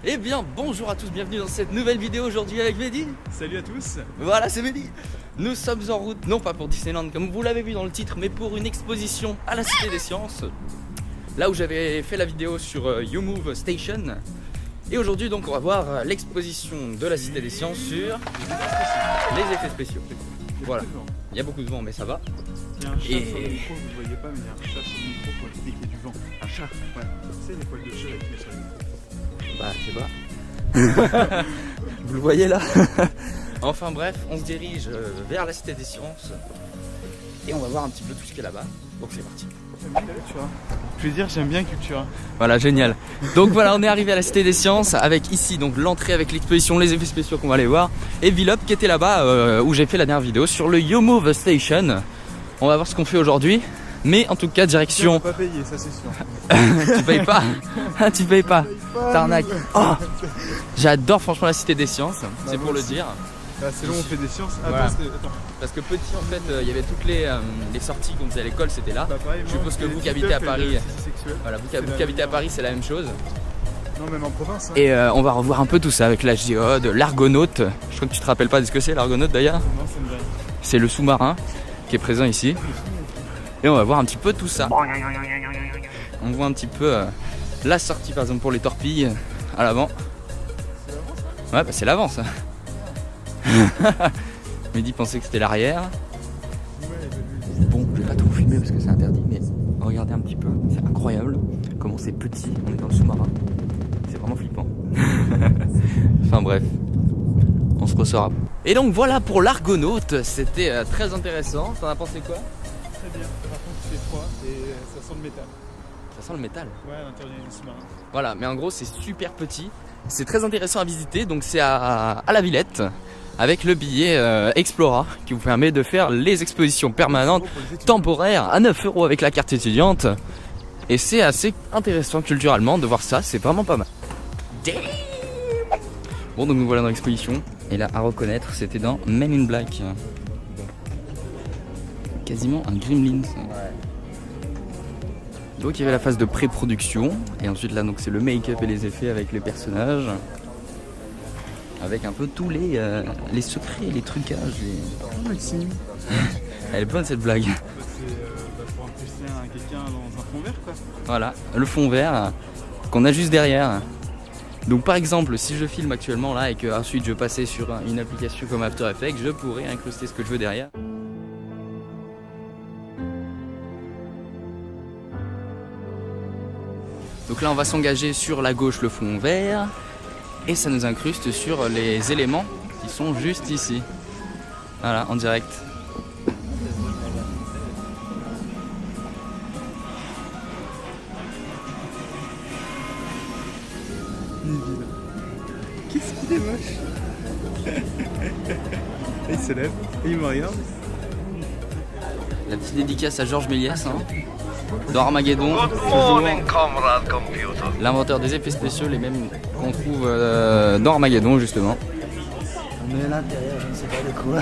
Eh bien bonjour à tous, bienvenue dans cette nouvelle vidéo aujourd'hui avec Mehdi. Salut à tous. Voilà, c'est Mehdi. Nous sommes en route, non pas pour Disneyland comme vous l'avez vu dans le titre, mais pour une exposition à la Cité des Sciences. Là où j'avais fait la vidéo sur YouMove Station. Et aujourd'hui donc on va voir l'exposition de la Cité des Sciences sur les effets spéciaux. Voilà, il y a beaucoup de vent mais ça va. Il y a un chat sur le micro, vous ne voyez pas mais il y a un chat sur le micro pour éviter qu'il y ait du vent. Un chat? Ouais. Tu sais les poils de chat avec les sur le micro. Bah je sais pas. Vous le voyez là. Enfin bref, on se dirige vers la Cité des Sciences. Et on va voir un petit peu tout ce qu'il y a là-bas. Donc c'est parti. Je veux dire, j'aime bien Cultura. Voilà, génial. Donc voilà, on est arrivé à la Cité des Sciences avec ici donc l'entrée avec l'exposition, les effets spéciaux qu'on va aller voir. Et Vlop qui était là-bas où j'ai fait la dernière vidéo sur le YouMove Station. On va voir ce qu'on fait aujourd'hui. Mais en tout cas, direction. On va pas payer, ça c'est sûr. Tu payes pas. Tu payes pas. T'arnaques. Oh, j'adore franchement la Cité des Sciences, c'est pour le dire. Bah, c'est long, on fait des sciences. Voilà. Attends. Parce que petit en fait, il y avait toutes les sorties qu'on faisait à l'école, c'était là. Bah, pareil, je suppose que vous qui habitez à Paris, voilà, vous qui habitez à Paris, c'est la même chose. Non, même en province. Hein. Et on va revoir un peu tout ça avec la géode, l'Argonaute. Je crois que tu te rappelles pas de ce que c'est l'Argonaute d'ailleurs. Non, ça me va. C'est le sous-marin qui est présent ici. Et on va voir un petit peu tout ça. On voit un petit peu la sortie par exemple pour les torpilles à l'avant. Ouais, bah c'est l'avant ça. Mehdi pensait que c'était l'arrière. Bon, je vais pas trop filmer parce que c'est interdit, mais regardez un petit peu, c'est incroyable comment c'est petit, on est dans le sous-marin. C'est vraiment flippant. Enfin bref, on se ressort. Et donc voilà pour l'Argonaute, c'était très intéressant. T'en as pensé quoi? Très bien, par contre il fait froid et ça sent le métal. Ça sent le métal. Ouais, à l'intérieur du sous-marin. Voilà, mais en gros c'est super petit. C'est très intéressant à visiter, donc c'est à la Villette avec le billet Explora qui vous permet de faire les expositions permanentes temporaires à 9 € avec la carte étudiante. Et c'est assez intéressant culturellement de voir ça, c'est vraiment pas mal. Bon, donc nous voilà dans l'exposition. Et là, à reconnaître, c'était dans Men in Black. Quasiment un Gremlins. Donc il y avait la phase de pré-production. Et ensuite là, donc c'est le make-up et les effets avec les personnages. Avec un peu tous les secrets, les trucages. Elle est bonne cette blague. C'est pour impressionner quelqu'un dans un fond vert quoi. Voilà, le fond vert qu'on a juste derrière. Donc par exemple, si je filme actuellement là et que ensuite je passais sur une application comme After Effects, je pourrais incruster ce que je veux derrière. Donc là on va s'engager sur la gauche le fond vert et ça nous incruste sur les éléments qui sont juste ici. Voilà, en direct. Qu'est-ce qu'il est moche. Et il se lève et il me regarde. La petite dédicace à Georges Méliès, hein, dans Armageddon, toujours l'inventeur des effets spéciaux, les mêmes qu'on trouve dans Armageddon justement. On est à l'intérieur, je ne sais pas de quoi.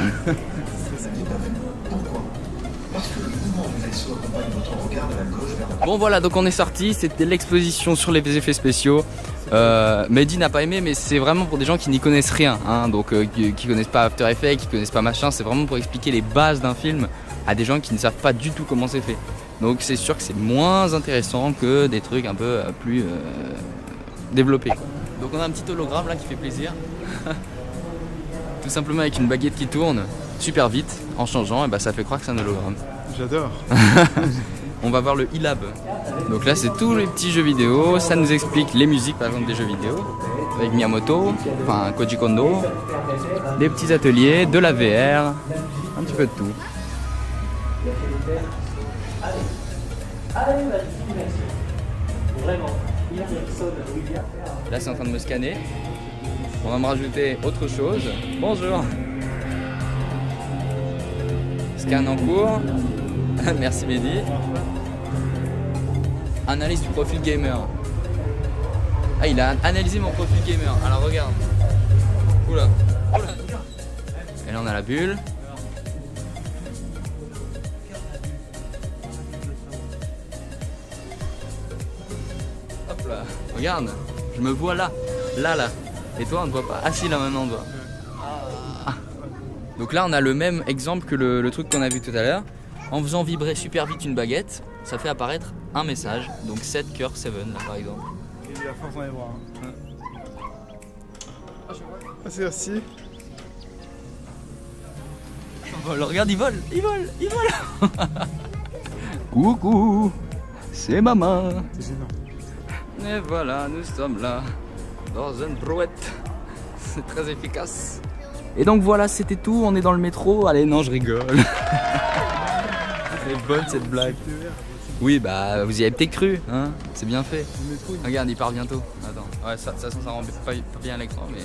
Bon voilà, donc on est sorti, c'était l'exposition sur les effets spéciaux. Mehdi n'a pas aimé, mais c'est vraiment pour des gens qui n'y connaissent rien, hein, donc qui connaissent pas After Effects, qui connaissent pas machin, c'est vraiment pour expliquer les bases d'un film à des gens qui ne savent pas du tout comment c'est fait. Donc c'est sûr que c'est moins intéressant que des trucs un peu plus développés. Donc on a un petit hologramme là qui fait plaisir. Tout simplement avec une baguette qui tourne super vite en changeant, et bah ça fait croire que c'est un hologramme. J'adore. On va voir le e-lab. Donc là c'est tous les petits jeux vidéo, ça nous explique les musiques par exemple des jeux vidéo avec Miyamoto, enfin Koji Kondo, des petits ateliers, de la VR, un petit peu de tout. Là c'est en train de me scanner. On va me rajouter autre chose. Bonjour. Scan en cours. Merci Mehdi. Analyse du profil gamer. Ah, il a analysé mon profil gamer. Alors regarde. Oula. Et là on a la bulle. Hop là. Regarde. Je me vois là. Là. Et toi, on ne voit pas. Ah si, là maintenant on voit. Ah. Donc là, on a le même exemple que le truc qu'on a vu tout à l'heure. En faisant vibrer super vite une baguette, ça fait apparaître un message. Donc 7 cœur 7 là par exemple. Et il a la force dans les bras. Hein. Ah, c'est aussi. Regarde, il vole. Coucou, c'est maman. C'est gênant. Et voilà, nous sommes là, dans une brouette. C'est très efficace. Et donc voilà, c'était tout. On est dans le métro. Allez, non, je rigole. C'est bonne cette blague. Oui, bah, vous y avez peut-être cru, hein. C'est bien fait. Regarde, il part bientôt. Attends, ouais, ça rend pas bien à l'écran, mais.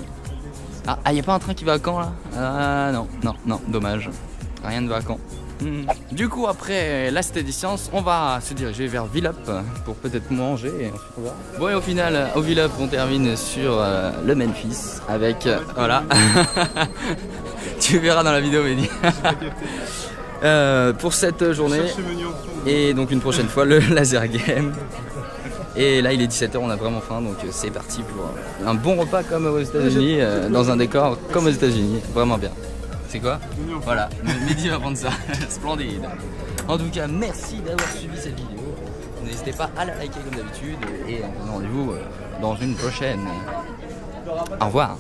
Ah, y a pas un train qui va à Caen là? Ah, non, dommage. Rien ne va à Caen. Du coup, après la Cité des Sciences, on va se diriger vers Villeup pour peut-être manger et ensuite on verra. Bon, et au final, au Villeup, on termine sur le Memphis avec. Voilà. Tu verras dans la vidéo, Mehdi. Pour cette journée. Et donc, une prochaine fois, le laser game. Et là, il est 17h, on a vraiment faim, donc c'est parti pour un bon repas comme aux États-Unis, dans un décor comme aux États-Unis. Vraiment bien. C'est quoi? Voilà, Mehdi va prendre ça. Splendide. En tout cas, merci d'avoir suivi cette vidéo. N'hésitez pas à la liker comme d'habitude. Et on se donne rendez-vous dans une prochaine. Au revoir.